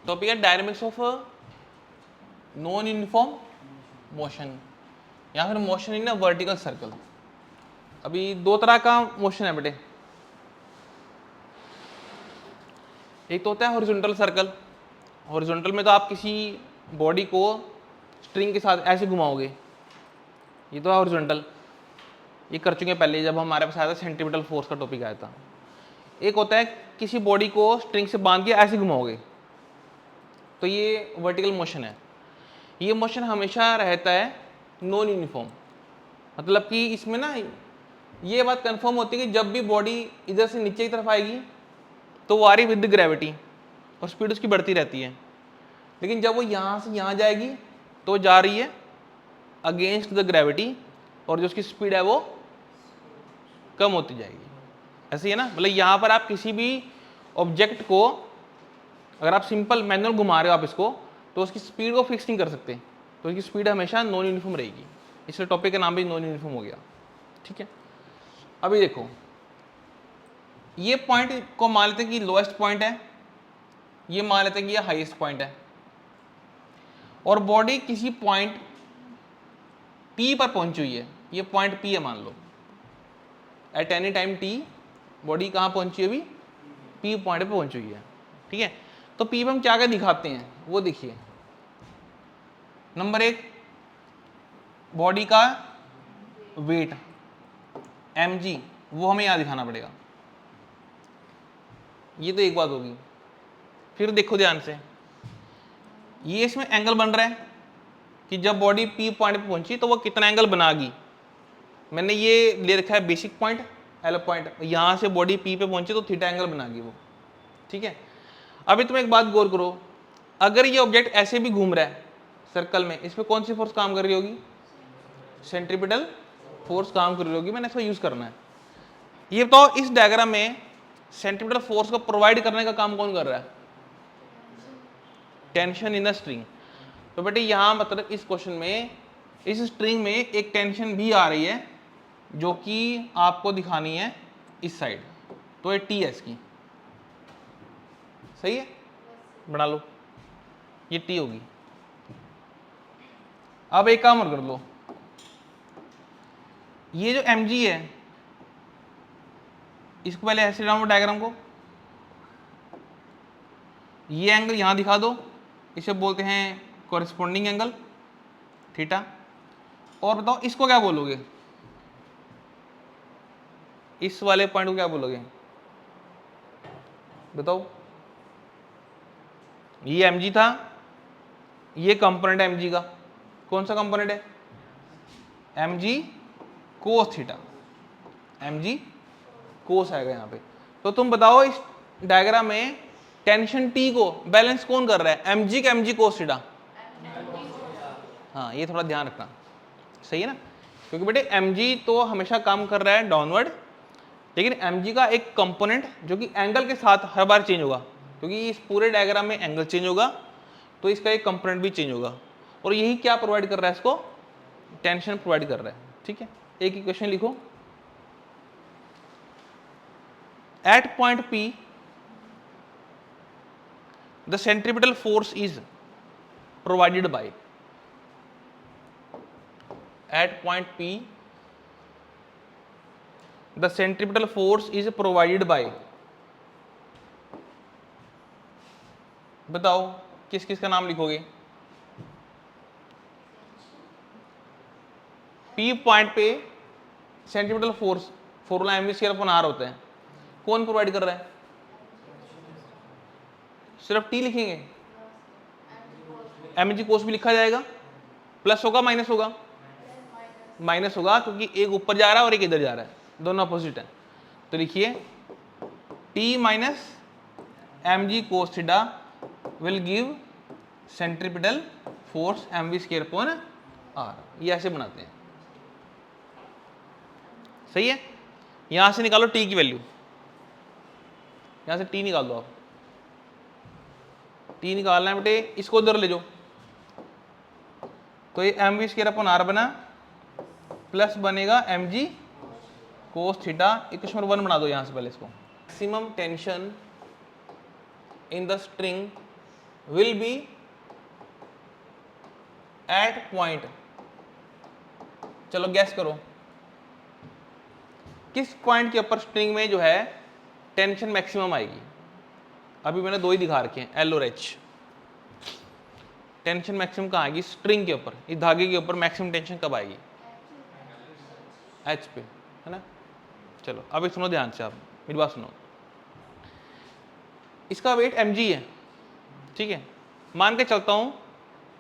Topic है dynamics of non uniform motion या फिर motion in a vertical circle. अभी दो तरह का मोशन है बेटे, एक तो होता है हॉरिजॉन्टल सर्कल। हॉरिजॉन्टल में तो आप किसी बॉडी को स्ट्रिंग के साथ ऐसे घुमाओगे, ये तो है हॉरिजॉन्टल, ये कर चुके हैं पहले जब हमारे पास आया था सेंट्रीपिटल फोर्स का टॉपिक आया था। एक होता है किसी बॉडी को स्ट्रिंग से बांध के ऐसे घुमाओगे, तो ये वर्टिकल मोशन है। ये मोशन हमेशा रहता है नॉन यूनिफॉर्म, मतलब कि इसमें ना ये बात कंफर्म होती है कि जब भी बॉडी इधर से नीचे की तरफ आएगी तो वो आ रही विद ग्रेविटी और स्पीड उसकी बढ़ती रहती है, लेकिन जब वो यहाँ से यहाँ जाएगी तो जा रही है अगेंस्ट द ग्रेविटी और जो उसकी स्पीड है वो कम होती जाएगी। ऐसे ही है ना, मतलब यहाँ पर आप किसी भी ऑब्जेक्ट को अगर आप सिंपल मैनुअल घुमा रहे हो आप इसको, तो उसकी स्पीड को फिक्स नहीं कर सकते, तो उसकी स्पीड हमेशा नॉन यूनिफॉर्म रहेगी, इसलिए टॉपिक का नाम भी नॉन यूनिफॉर्म हो गया। ठीक है, अभी देखो ये पॉइंट को मान लेते हैं कि लोएस्ट पॉइंट है, ये मान लेते हैं कि ये हाईएस्ट पॉइंट है, और बॉडी किसी पॉइंट P पर पहुंची हुई है, ये पॉइंट P है मान लो, at any time T body कहाँ पहुंची है अभी, P पॉइंट पे पहुंची हुई है। ठीक है, तो P पे हम क्या क्या दिखाते हैं वो देखिए। नंबर एक, बॉडी का वेट mg, वो हमें यहाँ दिखाना पड़ेगा, ये तो एक बात होगी। फिर देखो ध्यान से, ये इसमें एंगल बन रहा है कि जब बॉडी P पॉइंट पे पहुंची तो वो कितना एंगल बनागी। मैंने ये ले रखा है बेसिक पॉइंट L पॉइंट, यहाँ से बॉडी P पे पहुंची तो थीटा एंगल बनागी वो। ठीक है, अभी तुम एक बात गौर करो, अगर ये ऑब्जेक्ट ऐसे भी घूम रहा है सर्कल में, इस पर कौन सी फोर्स काम कर रही होगी, सेंट्रीपिटल फोर्स काम कर रही होगी, मैंने इसको यूज करना है। ये बताओ इस डायग्राम में सेंट्रीपिटल फोर्स को प्रोवाइड करने का काम कौन कर रहा है, टेंशन इन द स्ट्रिंग। तो बेटे यहाँ मतलब इस क्वेश्चन में इस स्ट्रिंग में एक टेंशन भी आ रही है जो कि आपको दिखानी है इस साइड, तो ये टी है इसकी, सही है, बना लो, ये टी होगी। अब एक काम और कर लो, ये जो mg है इसको पहले ऐसे डाउन डायग्राम को, ये एंगल यहां दिखा दो, इसे बोलते हैं कॉरेस्पॉन्डिंग एंगल थीटा। और बताओ इसको क्या बोलोगे, इस वाले पॉइंट को क्या बोलोगे बताओ। ये mg था, ये कंपोनेंट है mg का, कौन सा कंपोनेंट है, mg कोस थीटा, mg कोस आएगा यहाँ पे। तो तुम बताओ इस डायग्राम में टेंशन T को बैलेंस कौन कर रहा है, mg का mg कोस थीटा। हाँ, ये थोड़ा ध्यान रखना, सही है ना, क्योंकि बेटे mg तो हमेशा काम कर रहा है डाउनवर्ड, लेकिन mg का एक कंपोनेंट जो कि एंगल के साथ हर बार चेंज होगा, क्योंकि इस पूरे डायग्राम में एंगल चेंज होगा तो इसका एक कंपोनेंट भी चेंज होगा, और यही क्या प्रोवाइड कर रहा है, इसको टेंशन प्रोवाइड कर रहा है। ठीक है, एक इक्वेशन लिखो, at point P the centripetal force is provided by, at point P the centripetal force is provided by, बताओ किस किस का नाम लिखोगे, P पॉइंट पे centripetal force formula mv square upon r होता है, कौन प्रोवाइड कर रहा है, सिर्फ T लिखेंगे, mg कोस भी लिखा जाएगा, प्लस होगा माइनस होगा, माइनस होगा क्योंकि एक ऊपर जा रहा है और एक इधर जा रहा है, दोनों अपोजिट है। तो लिखिए T minus mg cos theta will give centripetal force mv square upon r, ये ऐसे बनाते हैं, सही है। यहां से निकालो T की वैल्यू, यहां से T निकाल दो आप, T निकालना है बेटे, इसको उधर ले जाओ, तो ये mv स्क्वायर अपॉन r बना, प्लस बनेगा mg कोस थीटा, इक्वेशन 1 बना दो यहां से पहले इसको। Maximum tension in the string will be at point, चलो गैस करो किस पॉइंट के ऊपर स्ट्रिंग में जो है टेंशन मैक्सिमम आएगी। अभी मैंने दो ही दिखा रखे हैं, एल और एच। टेंशन मैक्सिमम कहाँ आएगी? स्ट्रिंग के ऊपर, इस धागे के ऊपर मैक्सिमम टेंशन कब आएगी? एच पे, है ना। चलो अभी सुनो ध्यान से, आप मेरी बात सुनो। इसका वेट mg है, ठीक है। मान के चलता हूं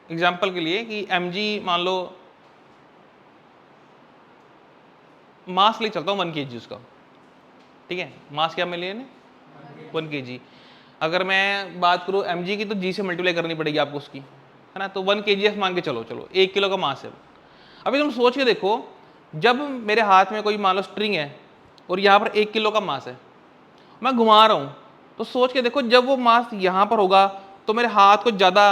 एग्जांपल के लिए कि mg मान लो, मास ले चलता हूं 1 kg उसका, ठीक है। मास क्या मिले 1 kg। अगर मैं बात करूं mg की तो g से मल्टीप्लाई करनी पड़ेगी आपको उसकी, है ना। तो 1 kg मान के चलो, 1 किलो का मास है। अभी तुम सोच के देखो, जब मेरे हाथ में कोई मान लो स्ट्रिंग है और यहाँ पर 1 किलो का मास है, मैं घुमा रहा हूँ, तो सोच के देखो जब वो मास यहाँ पर होगा तो मेरे हाथ को ज़्यादा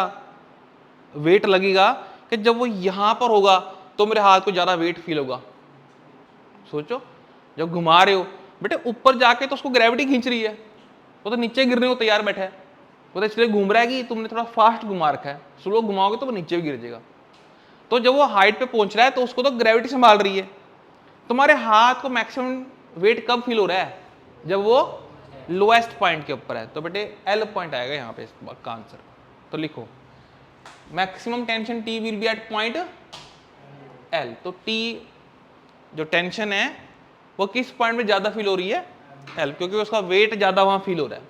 वेट लगेगा कि जब वो यहाँ पर होगा तो मेरे हाथ को ज़्यादा वेट फील होगा। सोचो, जब घुमा रहे हो बेटे ऊपर जाके तो उसको ग्रेविटी खींच रही है, वो तो नीचे गिरने को तैयार बैठा है, वो तो इसलिए घूम रहा है कि तुमने थोड़ा फास्ट घुमा रखा है, स्लो घुमाओगे तो वो नीचे भी गिर जाएगा। तो जब वो हाइट पे पहुंच रहा है तो उसको तो ग्रेविटी संभाल रही है। तुम्हारे हाथ को मैक्सिमम वेट कब फील हो रहा है? जब वो लोएस्ट पॉइंट के ऊपर है। तो बेटे एल पॉइंट आएगा यहाँ पे इसका आंसर। तो लिखो maximum tension T will be at point L. तो टी जो टेंशन है वो किस पॉइंट में ज्यादा फील हो रही है? एल, क्योंकि उसका वेट ज्यादा वहां फील हो रहा है,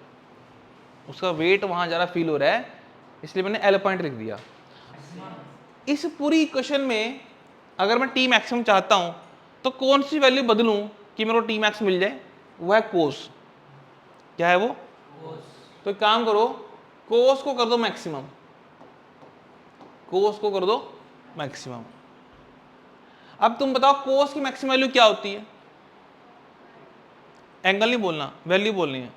उसका वेट वहां ज्यादा फील हो रहा है, इसलिए मैंने एल पॉइंट लिख दिया। इस पूरी इक्वेशन में अगर मैं टी मैक्सिमम चाहता हूं तो कौन सी वैल्यू बदलूं कि मेरे को टी मैक्स मिल जाए? वो है कोस। क्या है वो? कोस। तो एक काम करो, कोस को कर दो मैक्सिमम, कोस को कर दो मैक्सिमम। अब तुम बताओ कोस की मैक्सिमम वैल्यू क्या होती है? एंगल नहीं बोलना, वैल्यू बोलनी है।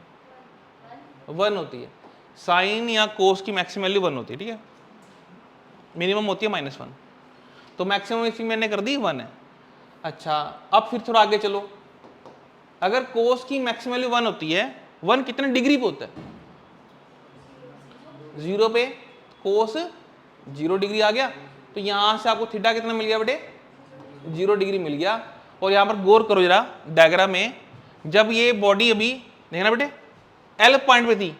1 होती है। साइन या कोस की मैक्सिमम वैल्यू 1 होती है, ठीक है। मिनिमम होती है -1। तो मैक्सिमम इसी मैंने कर दी 1 है। अच्छा, अब फिर थोड़ा आगे चलो। अगर कोस की मैक्सिमम वैल्यू 1 होती है, 1 कितने डिग्री पे होता है? 0 पे। कोस 0 डिग्री आ गया, तो यहां से आपको थीटा कितना मिल गया बेटे? 0 डिग्री मिल गया। और यहां पर गौर करो जरा डायग्राम में, जब ये बॉडी अभी देखना बेटे एल पॉइंट पे थी,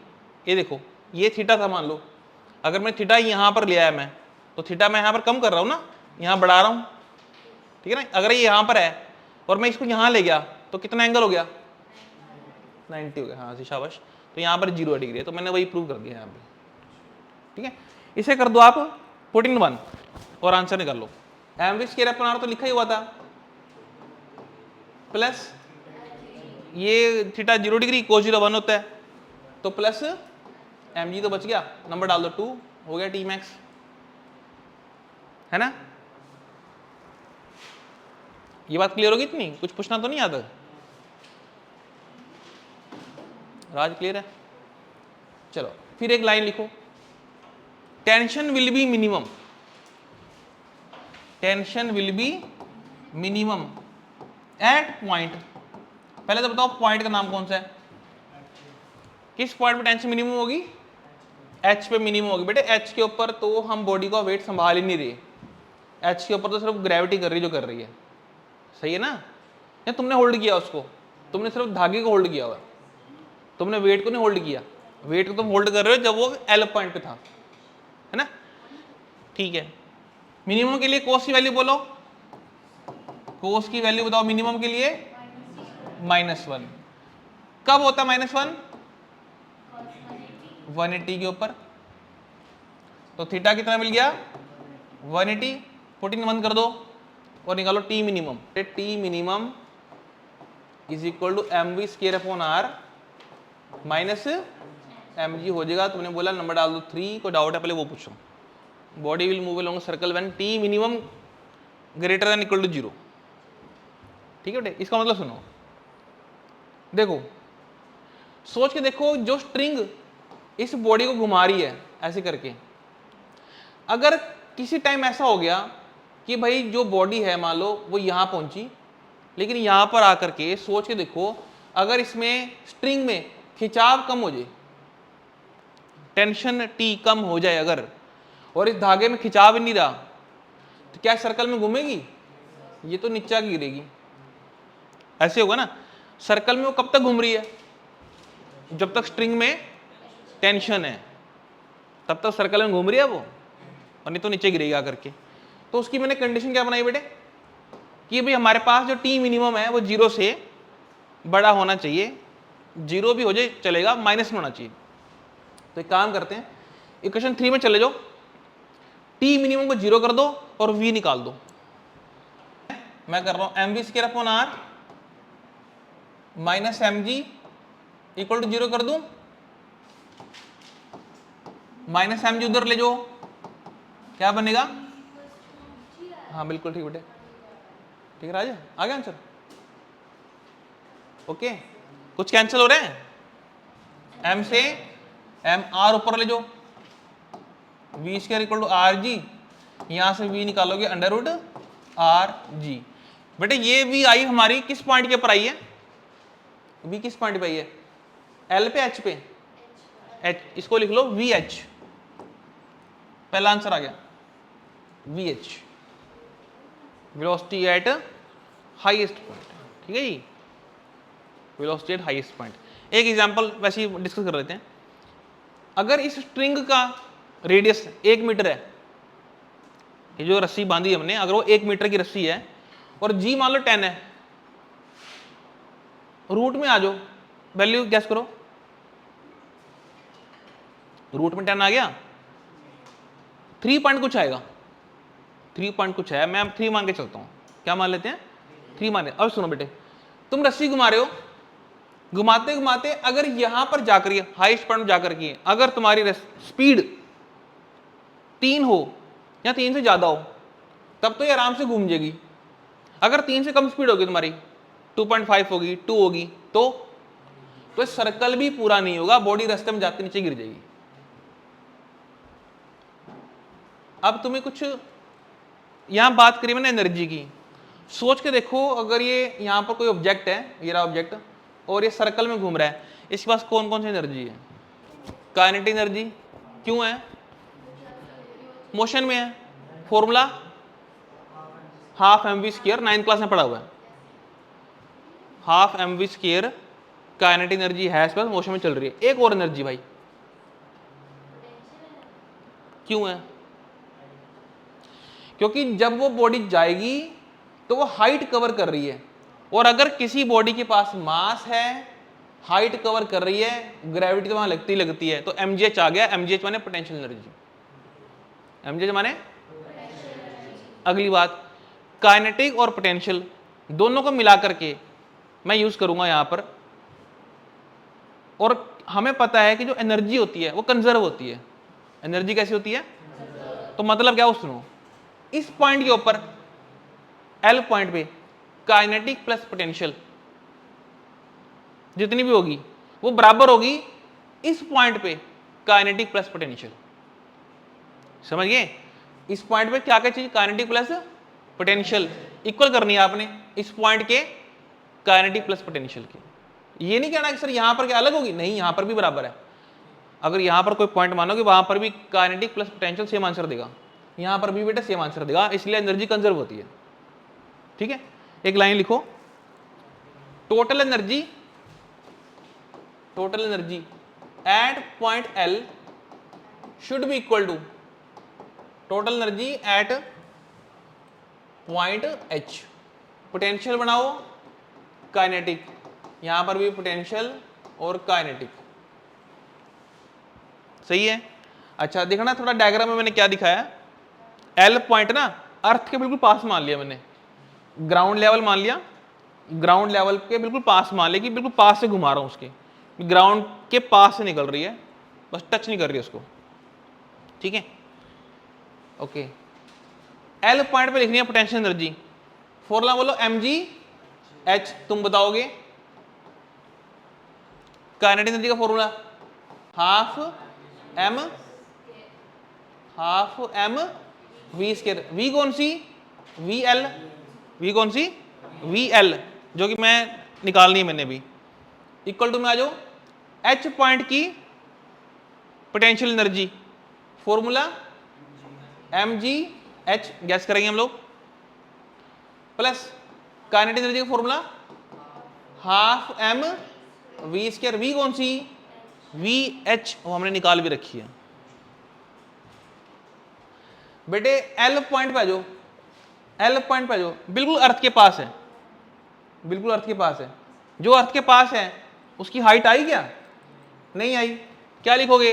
ये देखो ये थीटा था मान लो। अगर मैं थीटा यहां पर ले आया मैं, तो थीटा मैं यहां पर कम कर रहा हूं ना, यहां बढ़ा रहा हूं, ठीक है ना। अगर ये यहां पर है और मैं इसको यहां ले गया तो कितना एंगल हो गया? 90 हो गया। हाँ जी शाबाश। तो यहां पर 0 डिग्री है, तो मैंने वही प्रूव कर दिया यहां पे, ठीक है। इसे कर दो आप पुट इन 1 और आंसर निकाल लो। एमवी स्क्वायर अपॉन आर तो लिखा ही हुआ था, प्लस ये थीटा 0 डिग्री, कोस 0 1 होता है, तो प्लस mg तो बच गया, नंबर डाल दो 2, हो गया टी मैक्स, है ना। ये बात क्लियर होगी इतनी? कुछ पूछना तो नहीं आता? राज क्लियर है? चलो फिर एक लाइन लिखो, tension will be minimum, tension will be minimum at point. पहले तो बताओ पॉइंट का नाम कौन सा है? किस पॉइंट पे टेंशन मिनिमम होगी? एच पे मिनिमम होगी। बेटे एच के ऊपर तो हम बॉडी का वेट संभाल ही नहीं रहे, एच के ऊपर तो सिर्फ ग्रेविटी कर रही जो कर रही है, सही है ना। या तुमने होल्ड किया उसको, तुमने सिर्फ धागे को होल्ड किया हुआ, तुमने वेट को नहीं होल्ड किया। वेट को तुम होल्ड कर रहे हो जब वो एल पॉइंट पे था, है ना। ठीक है, मिनिमम के लिए कोस की वैल्यू बोलो, कोस की वैल्यू बताओ मिनिमम के लिए -1। कब होता -1? 180 के ऊपर। तो थीटा कितना मिल गया? 180। पुट इन 1 कर दो और निकालो T minimum. T minimum is equal to mv square upon r minus mg हो जाएगा। तुमने बोला नंबर डाल दो 3, कोई डाउट है पहले वो पूछो। Body will move along circle when T minimum greater than equal to 0, ठीक है बेटे। इसका मतलब सुनो, देखो सोच के देखो, जो स्ट्रिंग इस बॉडी को घुमा रही है ऐसे करके, अगर किसी टाइम ऐसा हो गया कि भाई जो बॉडी है मान लो वो यहां पहुंची, लेकिन यहां पर आकर के सोच के देखो, अगर इसमें स्ट्रिंग में खिंचाव कम हो जाए, टेंशन टी कम हो जाए अगर, और इस धागे में खिंचाव नहीं रहा, तो क्या सर्कल में घूमेगी? ये तो नीचे गिरेगी। ऐसे होगा ना, सर्कल में वो कब तक घूम रही है? जब तक स्ट्रिंग में टेंशन है तब तक सर्कल में घूम रही है वो, और नहीं तो नीचे गिरेगी आकर के। तो उसकी मैंने कंडीशन क्या बनाई बेटे कि भाई हमारे पास जो टी मिनिमम है वो 0 से बड़ा होना चाहिए, 0 भी हो जाए चलेगा, माइनस में होना चाहिए। तो एक काम करते हैं, इक्वेशन 3 में चले जाओ, टी मिनिमम को 0 कर दो और v निकाल दो। मैं कर रहा हूं M V square upon R minus M G equal to 0 कर दूं, माइनस एम जी उधर ले जाओ, क्या बनेगा? हाँ बिल्कुल ठीक बेटे, ठीक है राजा, आ गया आंसर। ओके, कुछ कैंसिल हो रहे हैं, एम से एम आर ऊपर ले जाओ, V square equal to R G, यहां से वी निकालोगे अंडर रूट आर जी। बेटे ये वी आई हमारी किस पॉइंट के ऊपर आई है? वी किस पॉइंट पे आई है? एल पे, एच पे? एच, इसको लिख लो वी एच, पहला आंसर आ गया V H, velocity at highest point. ठीक है जी, वेलोसिटी एट हाईएस्ट पॉइंट। एक एग्जांपल वैसे ही डिस्कस कर लेते हैं। अगर इस स्ट्रिंग का रेडियस 1 मीटर है, ये जो रस्सी बांधी है हमने, अगर वो 1 मीटर की रस्सी है और जी मान लो 10 है, रूट में आ जाओ, वैल्यू गैस करो, रूट में 10 आ गया, 3 पॉइंट कुछ आएगा, 3 पॉइंट कुछ है, मैं अब 3 मान के चलता हूं, क्या मान लेते हैं? 3 मान। अब सुनो बेटे, तुम रस्सी घुमा रहे हो, घुमाते घुमाते अगर यहां पर जाकर हाईएस्ट पॉइंट जाकर के अगर तुम्हारी स्पीड 3 हो या 3 से ज्यादा हो, तब तो ये आराम से घूम जाएगी। अगर 3 से कम स्पीड होगी तुम्हारी, 2.5 होगी, 2 होगी, तो सर्कल भी पूरा नहीं होगा, बॉडी रास्ते में जाते नीचे गिर जाएगी। अब तुम्हें कुछ यहां बात करी मैंने एनर्जी की, सोच के देखो, अगर ये यहां पर कोई ऑब्जेक्ट है, ये रहा ऑब्जेक्ट, और ये सर्कल में घूम रहा है, इसके पास कौन कौन सी एनर्जी है? काइनेटिक एनर्जी क्यों है? मोशन में है, formula half M V square, 9th class में पढ़ा हुआ है, half M V square kinetic energy है, इस पास मोशन में चल रही है। एक और एनर्जी भाई क्यों है? क्योंकि जब वो बॉडी जाएगी तो वो हाइट कवर कर रही है, और अगर किसी बॉडी के पास मास है, हाइट कवर कर रही है, ग्रेविटी तो वहां लगती है, तो mgh आ गया। mgh माने पोटेंशियल एनर्जी, mgh माने। अगली बात, काइनेटिक और पोटेंशियल दोनों को मिला करके मैं यूज करूंगा यहां पर, और हमें पता है कि जो एनर्जी होती है वो कंजर्व होती है। एनर्जी कैसी होती है? तो मतलब क्या, सुनो, इस पॉइंट के ऊपर एल पॉइंट पे काइनेटिक प्लस पोटेंशियल जितनी भी होगी वो बराबर होगी इस पॉइंट पे काइनेटिक प्लस पोटेंशियल। समझ गए? इस पॉइंट पे क्या क्या चीज, काइनेटिक प्लस पोटेंशियल इक्वल करनी है आपने इस पॉइंट के काइनेटिक प्लस पोटेंशियल के। ये नहीं कहना कि सर यहां पर क्या अलग होगी, नहीं, यहां पर भी बराबर है। अगर यहां पर कोई पॉइंट मानोगे वहां पर भी kinetic plus potential same answer देगा, यहां पर भी बेटा सेम आंसर देगा, इसलिए एनर्जी कंजर्व होती है। ठीक है, एक लाइन लिखो, total energy at point L should be equal to total energy at point H. Potential बनाओ, काइनेटिक, यहां पर भी पोटेंशियल और काइनेटिक, सही है। अच्छा देखना थोड़ा डायग्राम में मैंने क्या दिखाया, एल पॉइंट ना अर्थ के बिल्कुल पास मान लिया मैंने, ग्राउंड लेवल मान लिया, ग्राउंड लेवल के बिल्कुल पास मान लिया कि बिल्कुल पास से घुमा रहा हूं उसके, ग्राउंड के पास से निकल रही है, बस टच नहीं कर रही उसको। ठीक है, ओके। एल पॉइंट पे लिखनी है पोटेंशियल एनर्जी, फॉर्मूला बोलो mgh, तुम बताओगे। काइनेटिक एनर्जी का formula half M V square, V कौन सी, वी कौन सी, वी एल, जो कि मैं निकालनी है मैंने भी, इक्वल टू में आ जाओ एच पॉइंट की potential energy formula mgh gas करेंगे हम लोग, प्लस काइनेटिक एनर्जी का formula half m v square, v कौन सी, vh वो हमने निकाल भी रखी है बेटे। एल पॉइंट पे आ जाओ, एल पॉइंट पे आ जाओ, बिल्कुल अर्थ के पास है, बिल्कुल अर्थ के पास है। जो अर्थ के पास है उसकी हाइट आई क्या, नहीं आई, क्या लिखोगे,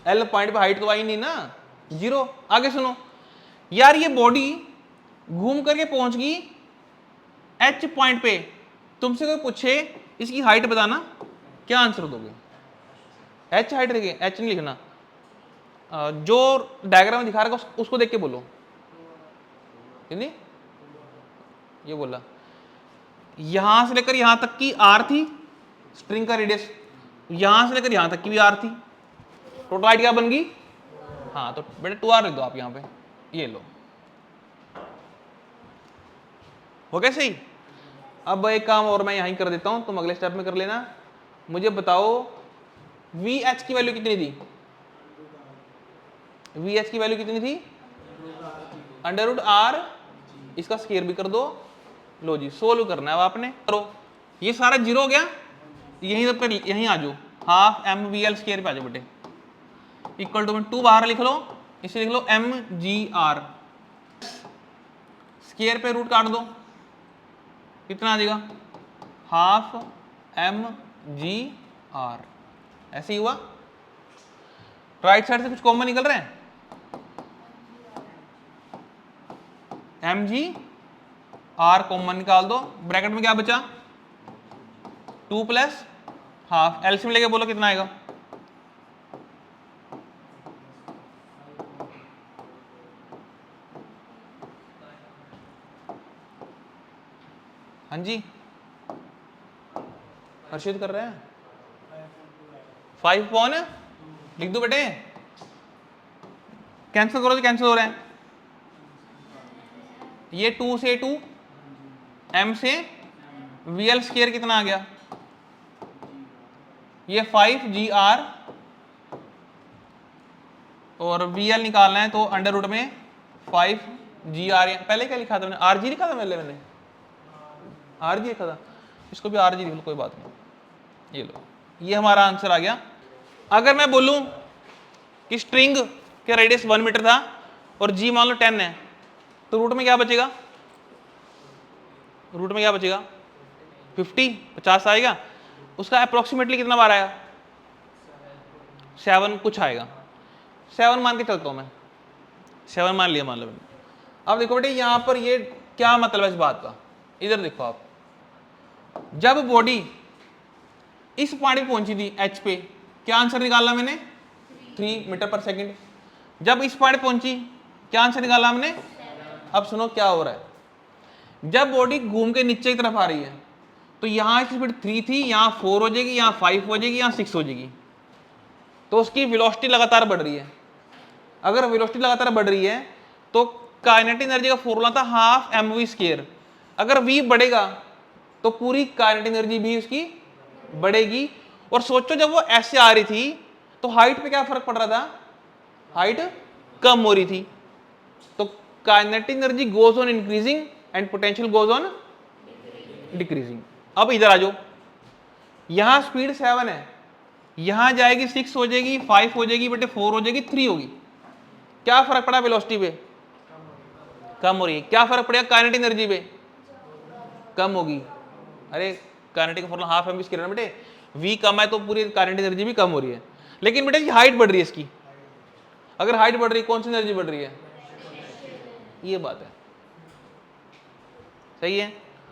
एल पॉइंट पे हाइट तो आई नहीं ना, 0। आगे सुनो यार, ये बॉडी घूम करके पहुंच गई एच पॉइंट पे, तुमसे कोई पूछे इसकी हाइट बताना, क्या आंसर दोगे, एच हाइट लिखे, एच नहीं लिखना, जो डायग्राम दिखा रहा है उसको देख के बोलो, नहीं ये बोला, यहां से लेकर यहां तक की आर थी स्ट्रिंग का रेडियस, यहां से लेकर यहां तक की भी आर थी, टोटल हाइट क्या बन गई, हाँ तो बेटे 2r लिख दो आप यहां पे, ये लो, हो गया सही। अब एक काम और मैं यहीं कर देता हूं, तुम अगले स्टेप में कर लेना। मुझे बताओ VH की वैल्यू कितनी थी, VH की वैल्यू कितनी थी, √r, इसका स्क्वायर भी कर दो। लो जी सोल्व करना है अब आपने, करो, ये सारा 0 हो गया, यहीं पर यहीं आ जाओ, हाफ mvl स्क्वायर पे आ जाओ बेटे, इक्वल टू 2 बाहर लिख लो, इसे लिख लो mgr, स्क्वायर पे रूट काट दो, कितना आ जाएगा, हाफ mgr, ऐसे ही हुआ। राइट साइड से कुछ कॉमन निकल रहे हैं, mgr कॉमन निकाल दो, ब्रैकेट में क्या बचा, 2 प्लस हाफ, एलसीएम लेके बोलो कितना आएगा, हाँ जी हर्षित कर रहे हैं, 5 पॉन लिख दो बेटे, कैंसिल करो तो कैंसिल हो रहे हैं, ये 2 से 2, m से vl स्क्वायर कितना आ गया, ये 5gr, और vl निकालना है तो अंडर रूट में 5gr, पहले क्या लिखा था मैंने, rg लिखा था मैंने rg लिखा था, इसको भी rg लिख लो कोई बात नहीं, ये लो, ये हमारा आंसर आ गया। अगर मैं बोलूं कि स्ट्रिंग का रेडियस 1 मीटर था और g मान लो 10 है, तो रूट में क्या बचेगा, रूट में क्या बचेगा, 50 आएगा, उसका अप्रोक्सीमेटली कितना बार आया, 7 कुछ आएगा, 7 मान के चलता हूं मैं, 7 मान लिया मान लो मैंने। अब देखो बेटे यहां पर ये क्या मतलब है इस बात का, इधर देखो आप, जब बॉडी इस पॉइंट पे पहुंची थी एच पे, क्या आंसर निकाला मैंने, 3 मीटर पर सेकंड, जब इस पॉइंट पहुंची क्या आंसर निकाला हमने। अब सुनो क्या हो रहा है, जब बॉडी घूम के नीचे की तरफ आ रही है तो यहां की स्पीड 3 थी, यहां 4 हो जाएगी, यहां 5 हो जाएगी, यहां 6 हो जाएगी, तो उसकी वेलोसिटी लगातार बढ़ रही है। अगर वेलोसिटी लगातार बढ़ रही है तो काइनेटिक एनर्जी का फॉर्मूला था हाफ mv स्क्वायर, अगर v बढ़ेगा तो पूरी काइनेटिक एनर्जी भी उसकी बढ़ेगी। और सोचो जब वो ऐसे आ रही थी तो हाइट पे क्या फर्क पड़ रहा था, हाइट कम हो रही थी, तो kinetic energy goes on increasing and potential goes on decreasing. अब इधर आ जाओ, यहां स्पीड 7 है, यहां जाएगी 6 हो जाएगी, 5 हो जाएगी बेटे, 4 हो जाएगी, 3 होगी, क्या फर्क पड़ा वेलोसिटी पे, कम हो रही है। क्या फर्क पड़ेगा काइनेटिक एनर्जी पे, कम होगी। अरे काइनेटिक का फॉर्मूला हाफ एम स्क्वायर बेटे, v कम है तो पूरी काइनेटिक एनर्जी भी कम हो रही है, लेकिन बेटे हाइट बढ़ रही है इसकी, अगर हाइट बढ़ रही है कौन सी एनर्जी बढ़ रही है, ये बात है, सही है।